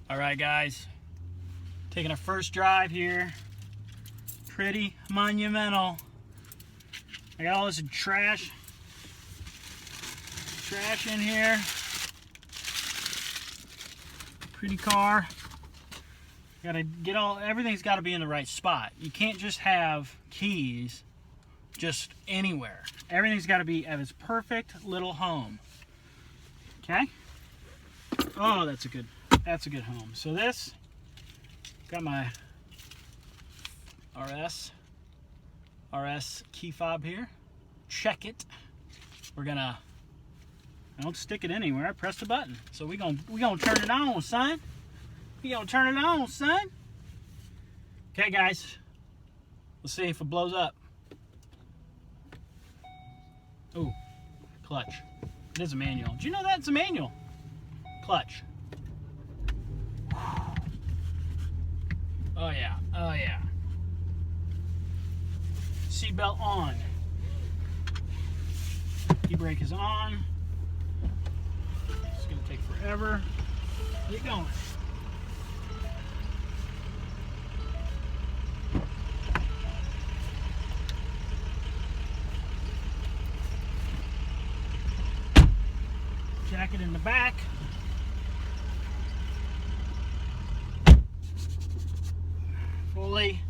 All right, guys, taking a first drive here. Pretty monumental. I got all this trash in here. Pretty car. Gotta get everything's got to be in the right spot. You can't just have keys just anywhere. Everything's got to be at its perfect little home. Okay. Oh, that's a good home. So this, got my RS key fob here. Check it. We're gonna, I don't stick it anywhere. I press the button. So we gonna turn it on, son. We gonna turn it on, son. Okay, guys. Let's see if it blows up. Ooh, clutch. It is a manual. Did you know that it's a manual? Clutch. Oh yeah, oh yeah. Seatbelt on. E-brake is on. It's gonna take forever. Get going. Jacket in the back. Fully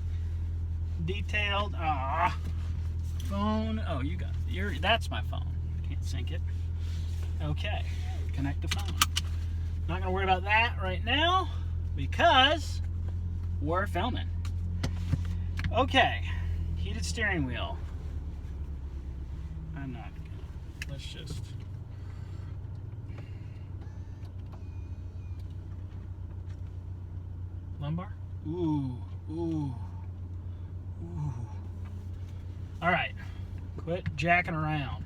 detailed. Phone. Oh, you got that's my phone. Can't sync it. Okay, connect the phone. Not gonna worry about that right now because we're filming. Okay, heated steering wheel. I'm not gonna. Let's just. Lumbar. Ooh. Ooh. Ooh. All right. Quit jacking around.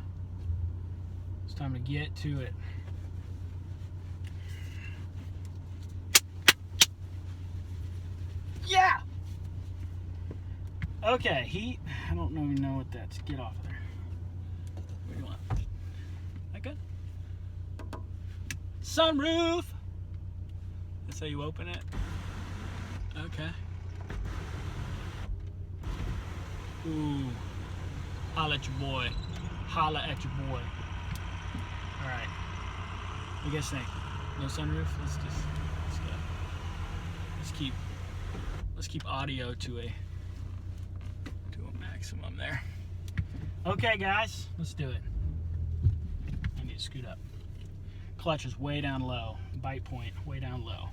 It's time to get to it. Yeah! Okay, heat. I don't even know what that's. Get off of there. What do you want? That good? Sunroof! That's how you open it. Okay. Ooh. Holla at your boy. Holla at your boy. Alright. What do you guys think? No sunroof? Let's go. Let's keep audio to a maximum there. Okay, guys, let's do it. I need to scoot up. Clutch is way down low. Bite point way down low.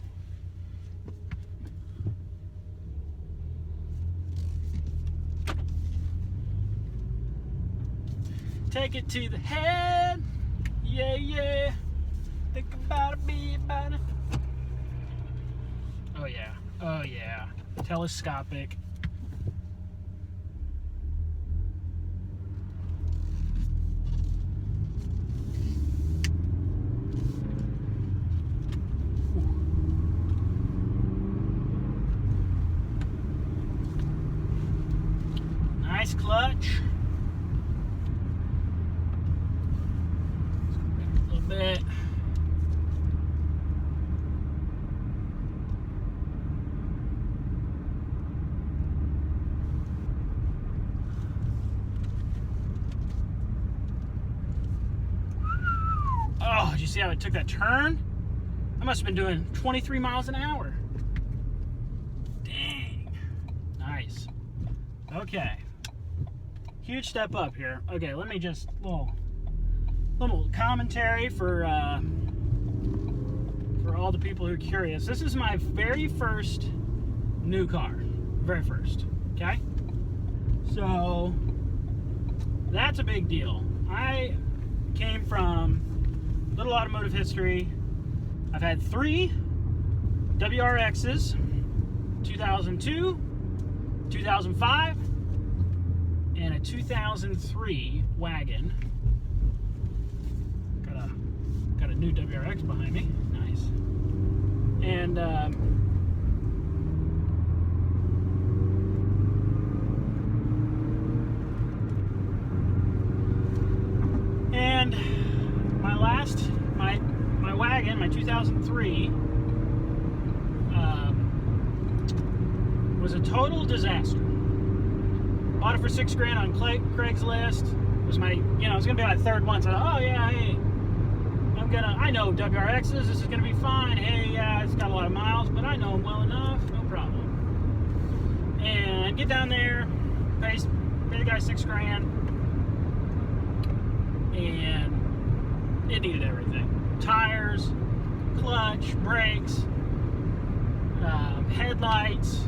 Take it to the head. Yeah, yeah. Think about it, be about it. Oh, yeah. Oh, yeah. Telescopic. Nice clutch. Bit. Oh, did you see how it took that turn? I must have been doing 23 miles an hour. Dang. Nice. Okay. Huge step up here. Okay, let me just little commentary for all the people who are curious. This is my very first new car. Very first. Okay? So that's a big deal. I came from little automotive history. I've had 3 WRXs, 2002, 2005, and a 2003 wagon. Got a new WRX behind me. Nice. And my wagon, my 2003, was a total disaster. Bought it for $6,000 on Craigslist. It was my, it was gonna be my third one. So I thought, oh yeah, hey, I know WRXs. This is gonna be fine. Hey, yeah, it's got a lot of miles, but I know them well enough. No problem. And get down there, pay the guy $6,000, and it needed everything: tires, clutch, brakes, headlights,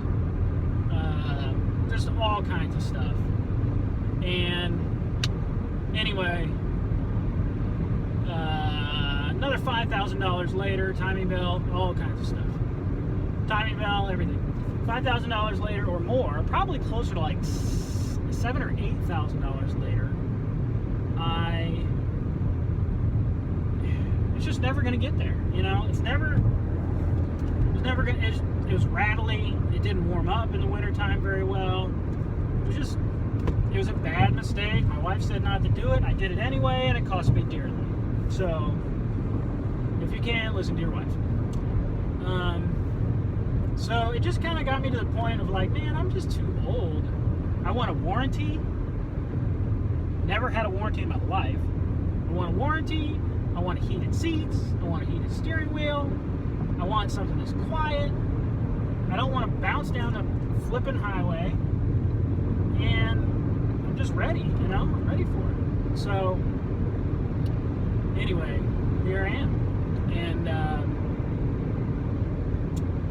just all kinds of stuff. And anyway, another $5,000 later, timing belt, all kinds of stuff. Timing belt, everything. $5,000 later or more, probably closer to like $7,000 or $8,000 later, it's just never going to get there. It was rattly. It didn't warm up in the wintertime very well. It was a bad mistake. My wife said not to do it. I did it anyway, and it cost me dearly. So, if you can, listen to your wife. So it just kind of got me to the point of like, man, I'm just too old. I want a warranty. Never had a warranty in my life. I want a warranty. I want heated seats. I want a heated steering wheel. I want something that's quiet. I don't want to bounce down the flipping highway. And I'm just ready, I'm ready for it. So, anyway, here I am. And,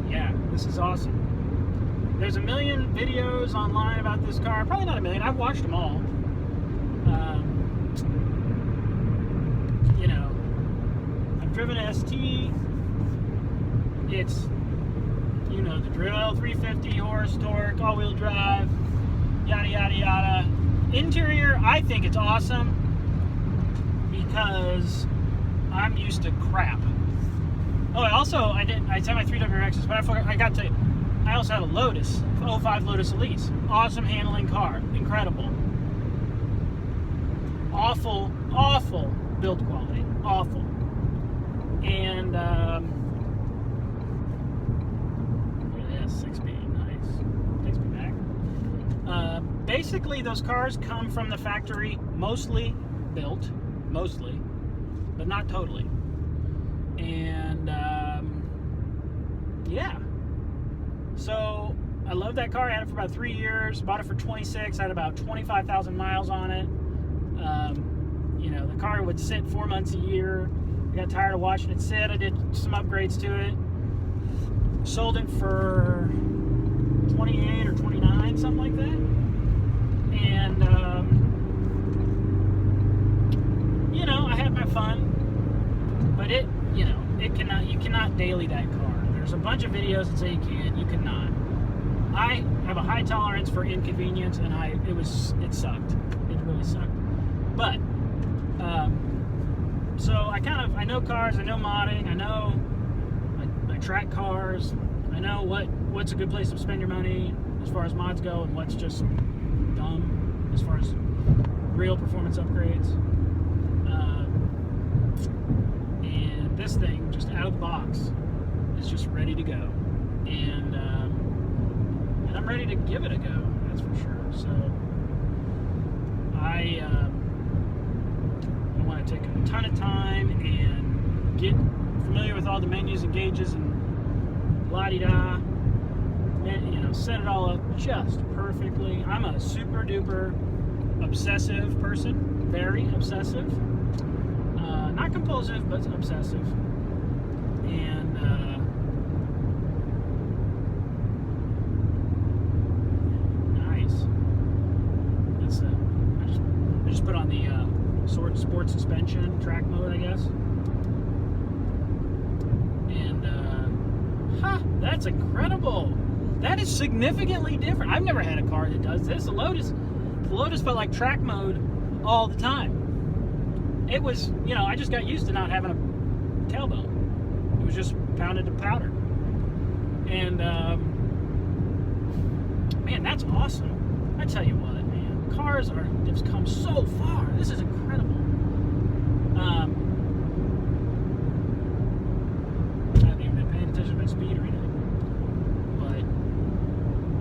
yeah, this is awesome. There's a million videos online about this car. Probably not a million. I've watched them all. I've driven a ST. It's, the drill, 350 horse torque, all-wheel drive, yada, yada, yada. Interior, I think it's awesome because I'm used to crap. Oh, I said my 3WRXs, but I also had a Lotus, 05 Lotus Elise. Awesome handling car, incredible. Awful, awful build quality, awful. And, look at this, 6-speed, nice. Takes me back. Basically, those cars come from the factory, mostly, but not totally. And, yeah. So, I love that car. I had it for about 3 years. Bought it for 26. I had about 25,000 miles on it. The car would sit 4 months a year. I got tired of watching it sit. I did some upgrades to it. Sold it for 28 or 29, something like that. And, I had my fun. But you cannot daily that car. There's a bunch of videos that say you can. You cannot. I have a high tolerance for inconvenience, and it sucked. It really sucked. But, so I know cars, I know modding, I know I track cars, I know what's a good place to spend your money as far as mods go, and what's just dumb as far as real performance upgrades. And this thing, just out of the box, is just ready to go. And I'm ready to give it a go, that's for sure. So I want to take a ton of time and get familiar with all the menus and gauges and la-di-da, set it all up just perfectly. I'm a super duper obsessive person, very obsessive. Not compulsive, but obsessive. And nice. It's I just put on the sport suspension track mode, I guess. And that's incredible. That is significantly different. I've never had a car that does this. The Lotus felt like track mode all the time. It was, I just got used to not having a tailbone. It was just pounded to powder. And, man, that's awesome. I tell you what, man, cars have come so far. This is incredible. I haven't even been paying attention to my speed or anything. But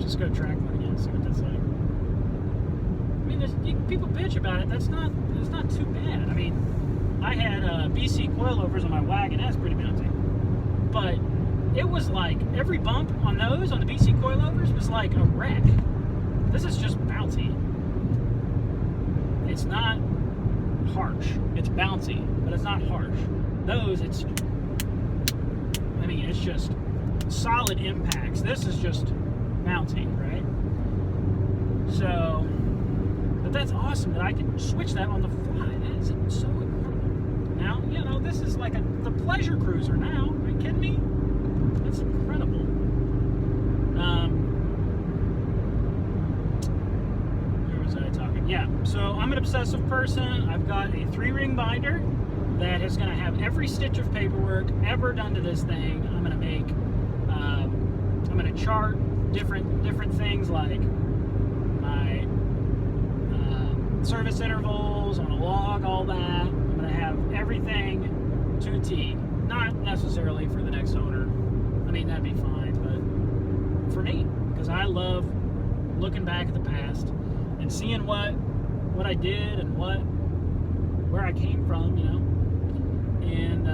just go to track one again, see what that's like. I mean, people bitch about it. It's not too bad. I mean, I had BC coilovers on my wagon. That's pretty bouncy. But it was like every bump on those, on the BC coilovers, was like a wreck. This is just bouncy. It's not harsh. It's bouncy, but it's not harsh. Those, it's just solid impacts. This is just bouncy, right? So, but that's awesome that I can switch that on the fly. That is so incredible. Now, you know, this is like the pleasure cruiser now. Are you kidding me? That's incredible. Where was I talking? Yeah, so I'm an obsessive person. I've got a 3-ring binder that is going to have every stitch of paperwork ever done to this thing. I'm going to make, I'm going to chart different things like my service intervals on a log, all that. I'm going to have everything to a T. Not necessarily for the next owner. I mean, that'd be fine, but for me, because I love looking back at the past and seeing what I did and where I came from, you know. And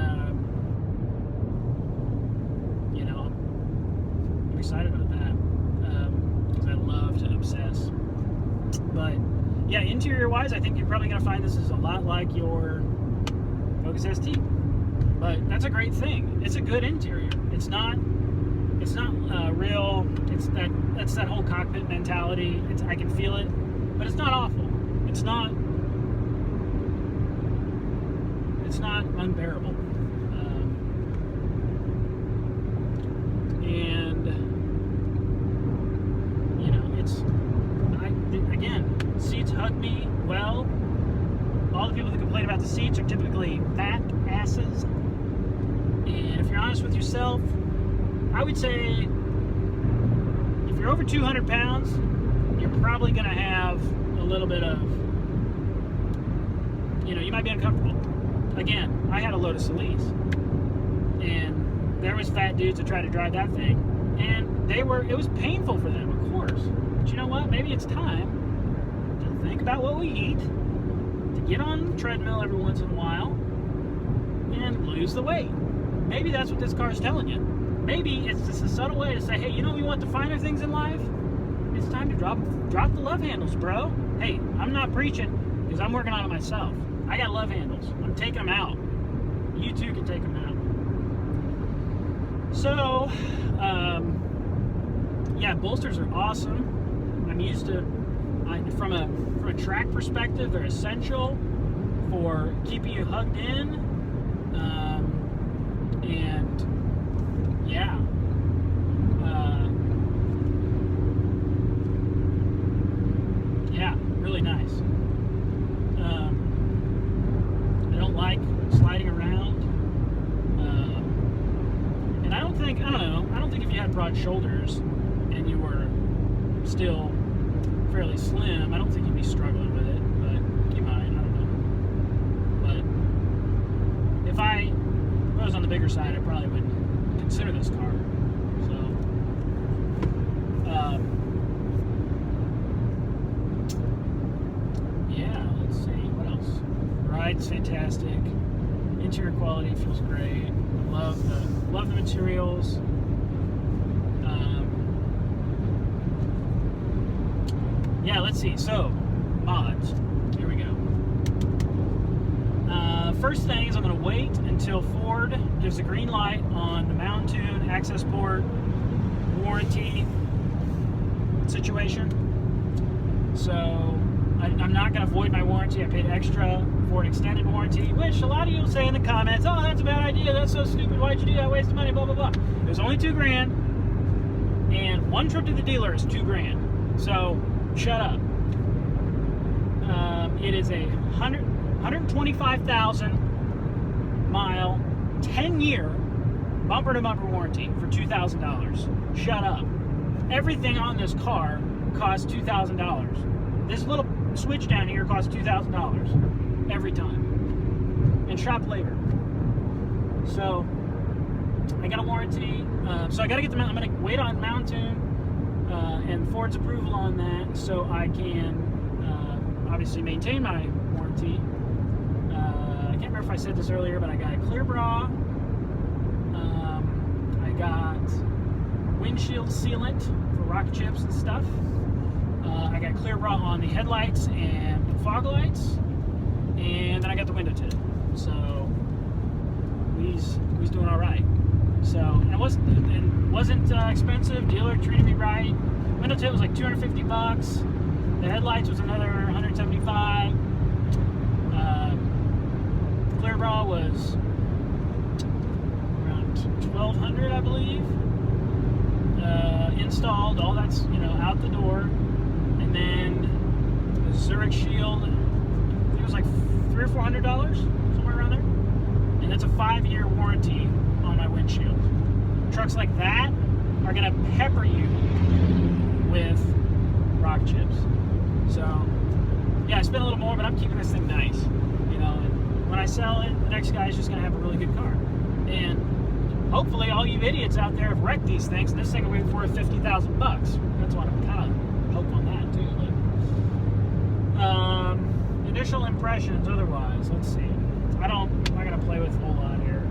you know, I'm excited about that because I love to obsess. But yeah, interior wise, I think you're probably gonna find this is a lot like your Focus ST. But that's a great thing. It's a good interior. It's not real. That's that whole cockpit mentality. I can feel it, but it's not awful. It's not unbearable. And you know, again, seats hug me well. All the people that complain about the seats are typically fat asses. And if you're honest with yourself, I would say if you're over 200 pounds, you're probably going to have a little bit of, you know, you might be uncomfortable. Again, I had a Lotus Elise, and there was fat dudes that tried to drive that thing, and it was painful for them, of course. But you know what? Maybe it's time to think about what we eat, to get on the treadmill every once in a while, and lose the weight. Maybe that's what this car is telling you. Maybe it's just a subtle way to say, hey, you know, you want the finer things in life? It's time to drop the love handles, bro. Hey, I'm not preaching because I'm working on it myself. I got love handles. I'm taking them out. You too can take them out. So, yeah, bolsters are awesome. I'm used to, from a track perspective, they're essential for keeping you hugged in. And yeah, yeah, really nice. I don't like sliding around, and I don't think if you had broad shoulders and you were still fairly slim, I don't think you'd be struggling with it, but you might, I don't know. But if I was on the bigger side, I probably would consider this car. So, yeah, let's see, what else? Ride's fantastic. Interior quality feels great. Love the materials. Yeah, let's see. So, mods. Here we go. First thing is I'm going to wait until Ford gives the green light on the Mountain access port warranty situation. So I'm not going to void my warranty. I paid extra for an extended warranty, which a lot of you will say in the comments, oh, that's a bad idea. That's so stupid. Why'd you do that? Waste of money, blah, blah, blah. It was only $2,000, and one trip to the dealer is $2,000. So shut up. It is a 125,000 mile, 10-year bumper-to-bumper warranty for $2,000. Shut up. Everything on this car costs $2,000. This little switch down here costs $2,000 every time, and shop labor. So I got a warranty. So I got to get the. I'm going to wait on Mountain and Ford's approval on that, so I can obviously maintain my warranty. I can't remember if I said this earlier, but I got a clear bra. I got windshield sealant for rock chips and stuff. I got clear bra on the headlights and the fog lights, and then I got the window tint. So we's doing all right. So and it wasn't expensive. Dealer treated me right. Window tint was like $250. The headlights was another $175. Clear bra was around $1,200, I believe. Installed, all that's out the door, and then the Zurich Shield, I think it was like $300 or $400, somewhere around there. And that's a 5-year warranty on my windshield. Trucks like that are gonna pepper you with rock chips. So yeah, I spent a little more, but I'm keeping this thing nice. And when I sell it, the next guy's just gonna have a really good car. And hopefully all you idiots out there have wrecked these things, and this thing will be worth $50,000. That's what I'm kind of hope on that too. But, initial impressions otherwise, let's see. I'm not gonna play with a whole lot here.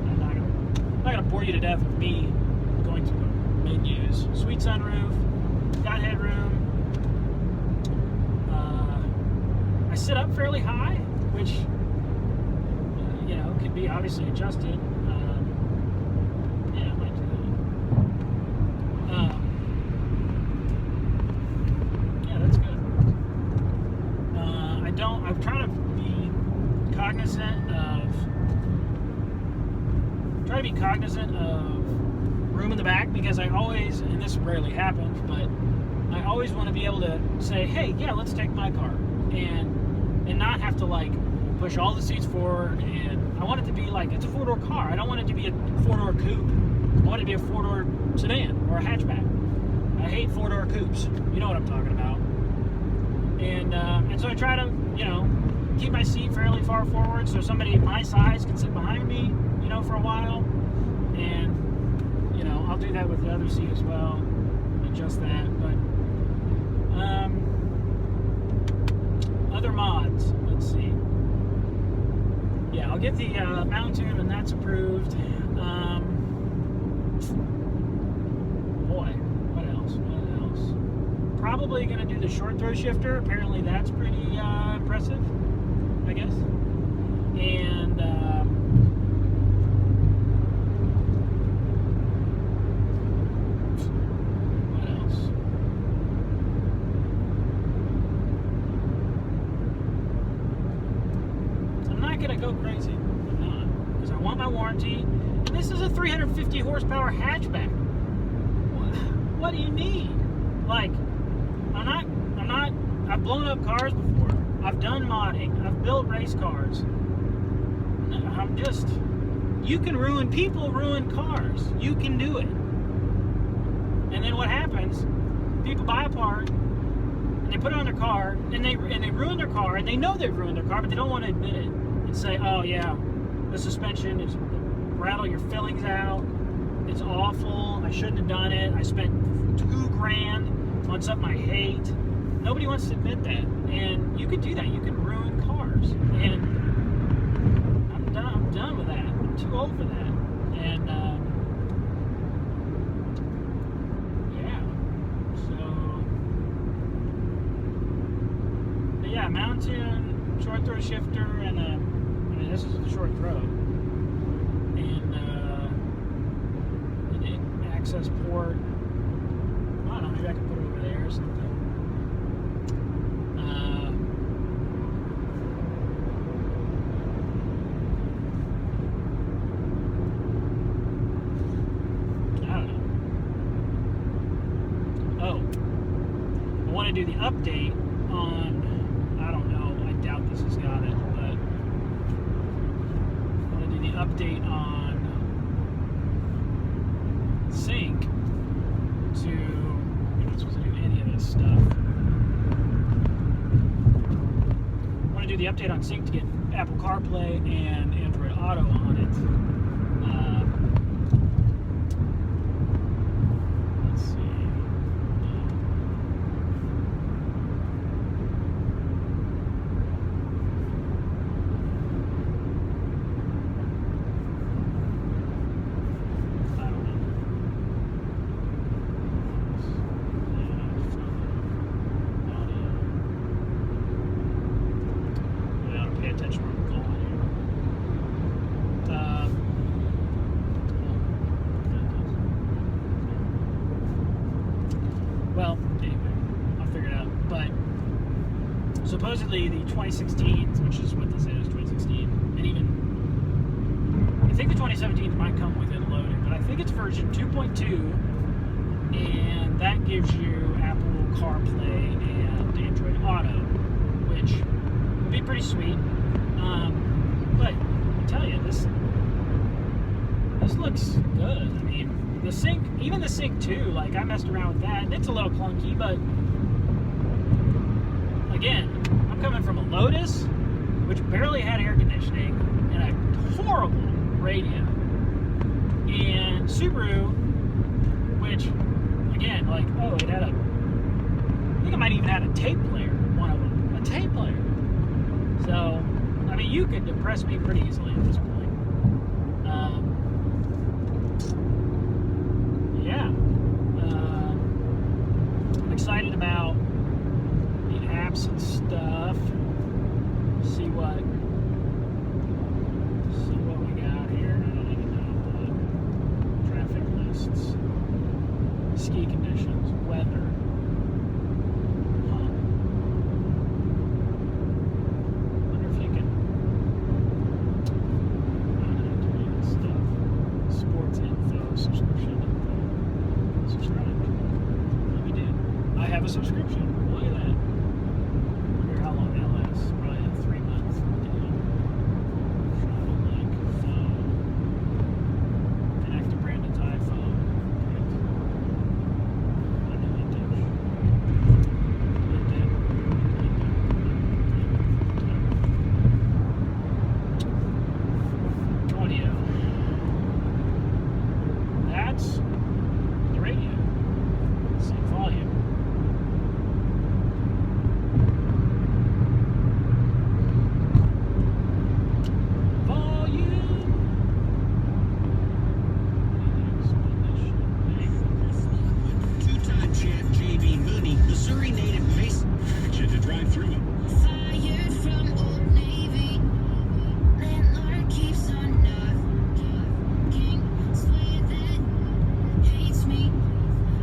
I'm not gonna bore you to death with me going through the menus. Sweet sunroof, got headroom. I sit up fairly high, which could be obviously adjusted. Yeah, I might do that. Yeah, that's good. I'm trying to be cognizant of room in the back, because I always, and this rarely happens, but I always want to be able to say, hey, yeah, let's take my car, and not have to like push all the seats forward. And I want it to be like, it's a 4-door car. I don't want it to be a 4-door coupe. I want it to be a 4-door sedan or a hatchback. I hate 4-door coupes. You know what I'm talking about. And so I try to, keep my seat fairly far forward so somebody my size can sit behind me, for a while. And, I'll do that with the other seat as well. Adjust that. But, other mods. Let's see. Yeah, I'll get the mount tube, and that's approved. Boy, what else? Probably going to do the short throw shifter. Apparently that's pretty impressive, I guess. And what else? I'm not going to go crazy. I'm not. Because I want my warranty. And this is a 350 horsepower hatchback. What do you need? Like, I've blown up cars before. I've done modding. I've built race cars. You can ruin cars. You can do it. And then what happens? People buy a part, and they put it on their car, and they ruin their car, and they know they've ruined their car, but they don't want to admit it and say, oh yeah, the suspension is rattle your fillings out. It's awful. I shouldn't have done it. I spent $2,000 on something I hate. Nobody wants to admit that, and you can do that. You can ruin cars, and I'm done with that. I'm too old for that. And yeah, but yeah, mountain, short throw shifter, and this is a short throw, and an access port. I don't know, maybe I can put it over there or something. Do the update on, I don't know, I doubt this has got it, but I want to do the update on Sync to, I'm not supposed to do any of this stuff. I want to do the update on Sync to get Apple CarPlay and Android Auto on it. Let's see. supposedly the 2016s, which is what this is, 2016, and even I think the 2017s might come with it loaded, but I think it's version 2.2, and that gives you Apple CarPlay and Android Auto, which would be pretty sweet. But I tell you, this looks good. I mean, the Sync, even the Sync 2, like I messed around with that, and it's a little clunky, but again, I'm coming from a Lotus, which barely had air conditioning, and a horrible radio, and Subaru, which, again, like, oh, it had I think it might even had a tape player, one of them, a tape player. So, I mean, you could depress me pretty easily at this point. Yeah. I'm excited about the apps and stuff. See what we got here. I don't even know. Traffic lists, ski conditions, weather. Wonder if you can. I don't know, stuff. Sports info, subscription info. Subscribe. Let me do. I have a subscription. Look at that. Wonder how long that lasts. Probably 3 months. Travel link, phone. Connect to Brandon's iPhone. Audio. That's the radio. See volume. Two-time champ J.B. Mooney, Missouri native Mason, to drive through it. Fired from Old Navy, landlord keeps on knocking. Swear that hates me,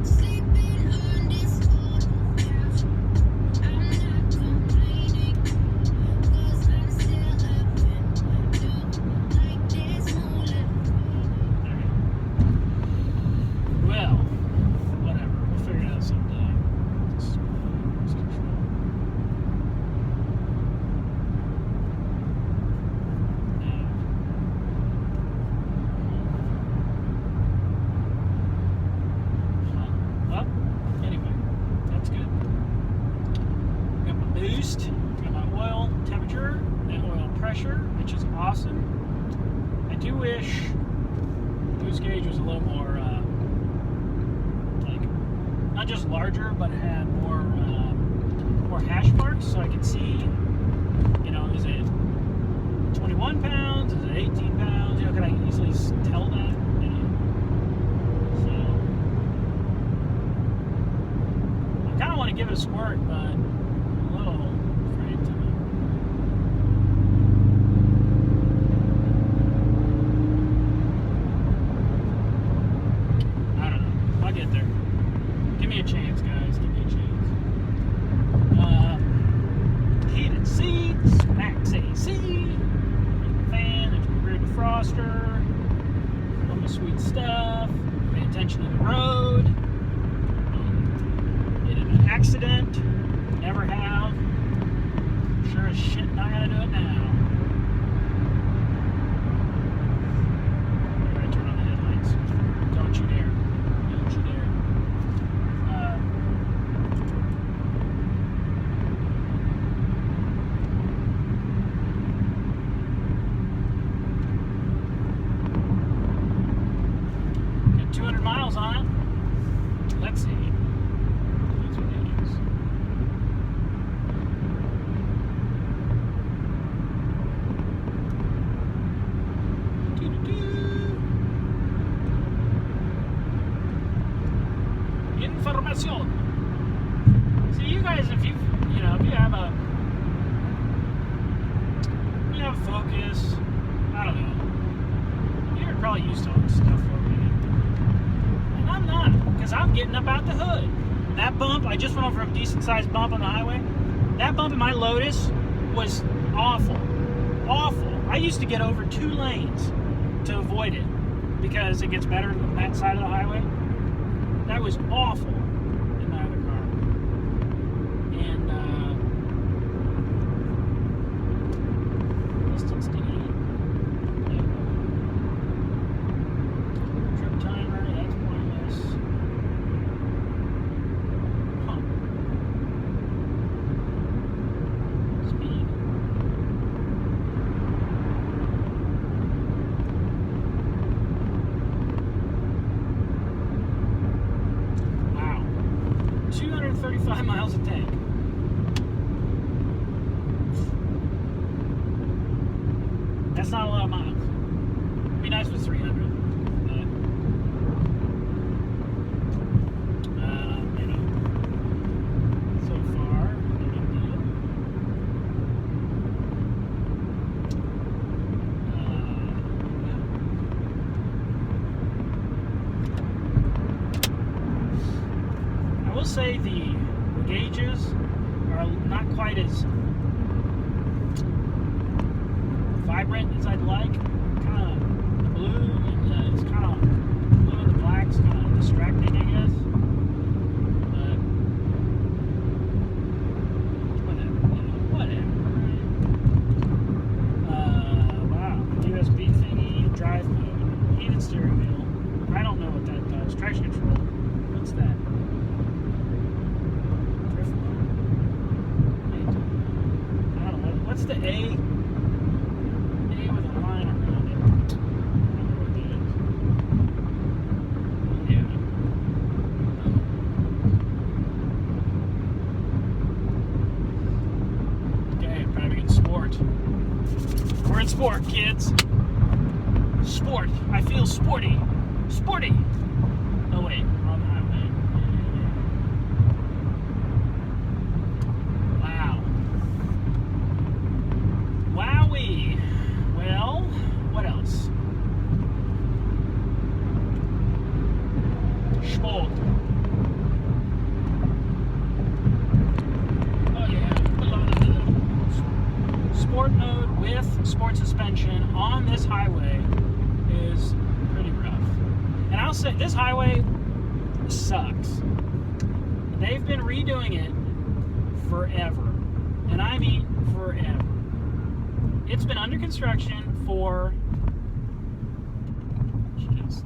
sleeping on this old couch. I'm not complaining, 'cause I'm still up and like this moonlight. Well, whatever. We'll figure it out someday. Well, anyway, that's good. Got my boost, got my oil temperature, and oil pressure, which is awesome. I do wish the boost gauge was a little more, like, not just larger, but it had more hash marks, so I could see, you know, is it 21 pounds, is it 18 pounds, you know, can I easily tell that, you know? So, I kind of want to give it a squirt, but I'm a little afraid to. I don't know. I'll get there. Give me a chance, guys. Give me a chance. Heated seats, max AC, fan, there's my rear defroster, all the sweet stuff. Pay attention to the road. Get in an accident. Never have. Sure as shit not gonna do it now. Here, I turn on the headlights. Don't you dare. Don't you dare. Got 200 miles on it. Let's see. That's what that is. Information. See, you guys, if you have Focus, I don't know, you're probably used to all this stuff already. And I'm not, because I'm getting up out the hood. That bump, I just went over a decent sized bump on the highway. That bump in my Lotus was awful. Awful. I used to get over 2 lanes to avoid it because it gets better on that side of the highway. That was awful in my other car. And distance to eat. Trip timer, that's pointless. Huh. Speed. Wow. 235 miles a tank. That's not a lot of miles. It'd be nice with 300. But, you know, so far, no big deal. I will say the gauges are not quite as vibrant as I'd like. Kind of the blue and it's kind of blue and the black's kind of distracting, I guess. But whatever, you know, whatever. Wow, USB thingy, drive mode, heated steering wheel. I don't know what that does. Traction control. What's that? Drift mode. I don't know. What's the A? With a line around it. I don't know what that is. Yeah. Okay, I'm driving in sport. We're in sport, kids. Sport. I feel sporty. Sporty. Oh wait, wrong highway. Wow. Wowee. Well, what else? Sport. Oh yeah, sport mode with sport suspension on this highway is pretty rough. And I'll say this highway sucks. They've been redoing it forever. And I mean forever. It's been under construction for, just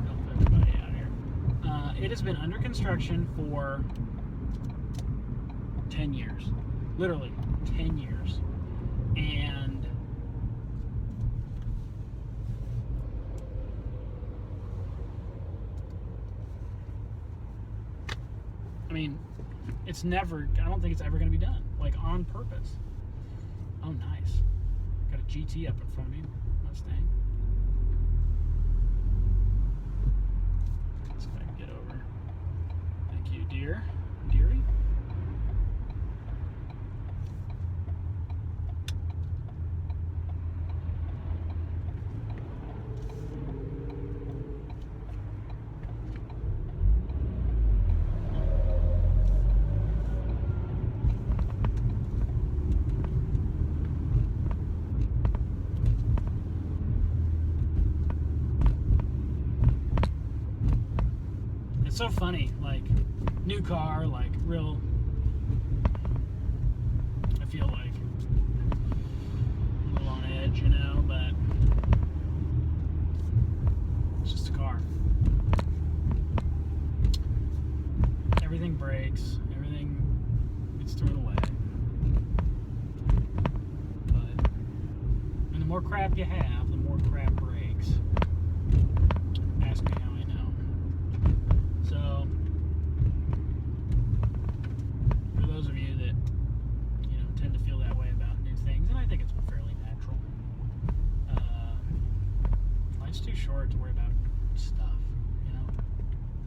help everybody out here. It has been under construction for 10 years. Literally 10 years. And I mean, it's never, I don't think it's ever going to be done, like on purpose. Oh, nice. Got a GT up in front of me. Mustang. Let's go ahead and get over. Thank you, dear. Dearie. It's so funny, like, new car, like, real, I feel like, a little on edge, you know, but it's just a car. Everything breaks, everything gets thrown away. But, and the more crap you have, the more crap breaks. Ask me how I know. So, for those of you that, you know, tend to feel that way about new things, and I think it's fairly natural, life's too short to worry about stuff, you know?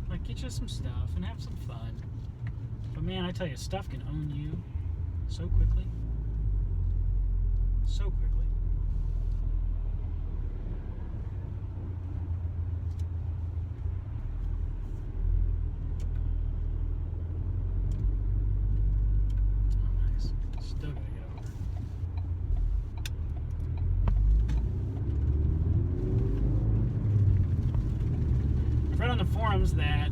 Like, get you some stuff and have some fun. But man, I tell you, stuff can own you so quickly. So quickly. in the forums that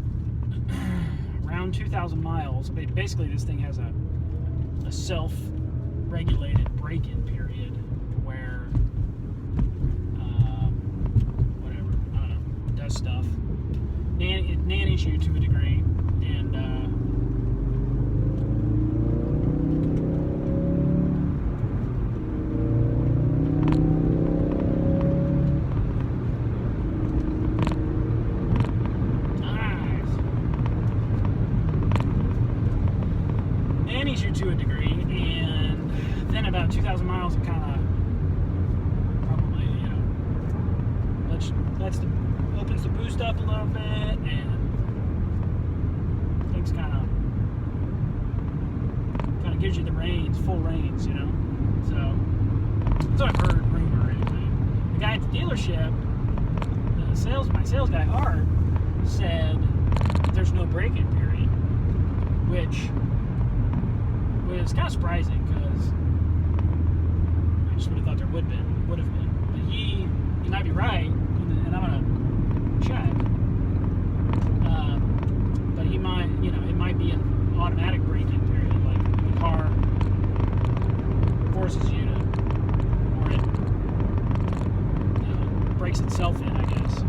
around 2,000 miles, basically this thing has a self-regulated break-in period where, whatever, I don't know, does stuff. It nannies you to a degree, and you to a degree, and then about 2,000 miles it kind of probably, you know, opens the boost up a little bit, and things kind of gives you the reins, full reins, you know. So that's what I've heard, rumor anyway. The guy at the dealership, my sales guy Art, said there's no break-in period, which it's kind of surprising because I just would have thought there would have been. But he might be right, and I'm gonna check. But he might, you know, it might be an automatic break-in period, like the car forces you to, or it breaks itself in, I guess.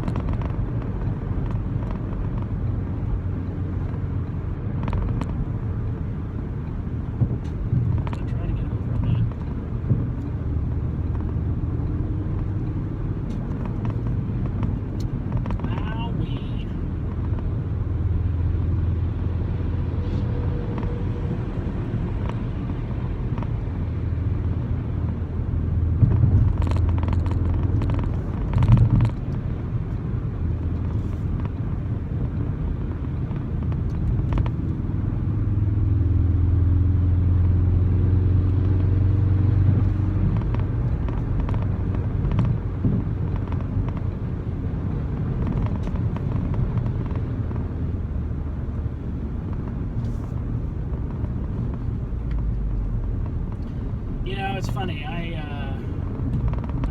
You know, it's funny. I've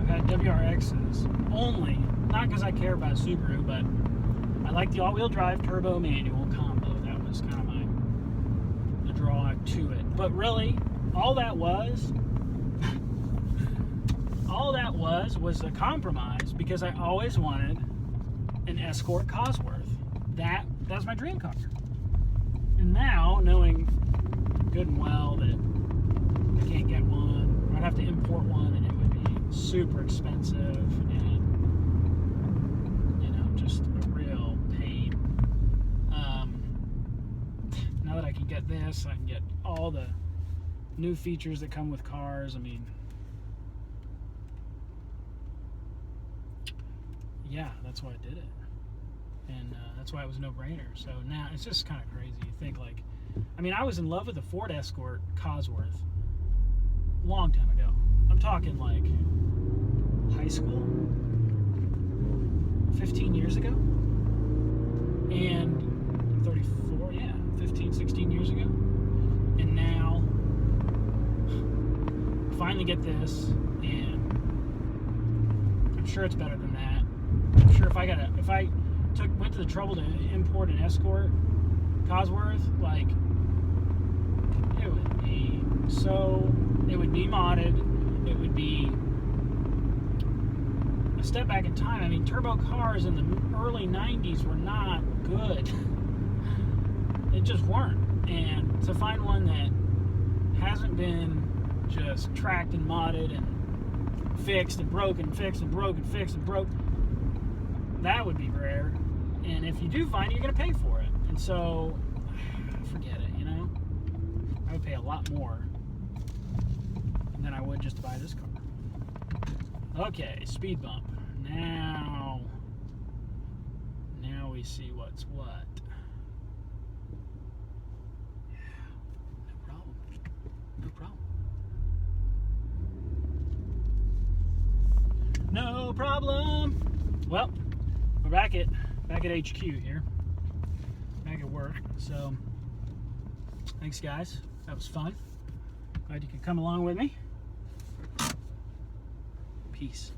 had WRXs only, not because I care about Subaru, but I like the all-wheel drive turbo manual combo. That was kind of the draw to it. But really, all that was a compromise because I always wanted an Escort Cosworth. That was my dream car. And now, knowing good and well that I can't get one, or I'd have to import one, and it would be super expensive, and you know, just a real pain. Now that I can get this, I can get all the new features that come with cars. I mean, yeah, that's why I did it, and that's why it was a no-brainer. So now it's just kind of crazy. You think, like, I mean, I was in love with the Ford Escort Cosworth long time ago. I'm talking like high school, 15 years ago, and I'm 34, yeah, 15, 16 years ago, and now finally get this, and I'm sure it's better than that. I'm sure if I went to the trouble to import an Escort Cosworth, like, it would be modded, it would be a step back in time. I mean, turbo cars in the early 90s were not good. They just weren't. And to find one that hasn't been just tracked and modded and fixed and broken, fixed and broken, fixed and broke, that would be rare. And if you do find it, you're going to pay for it. And so, forget it, you know? I would pay a lot more than I would just to buy this car. Okay, speed bump. Now we see what's what. No problem. No problem. No problem. Well, we're back at HQ here. Back at work. So, thanks guys. That was fun. Glad you could come along with me. Peace.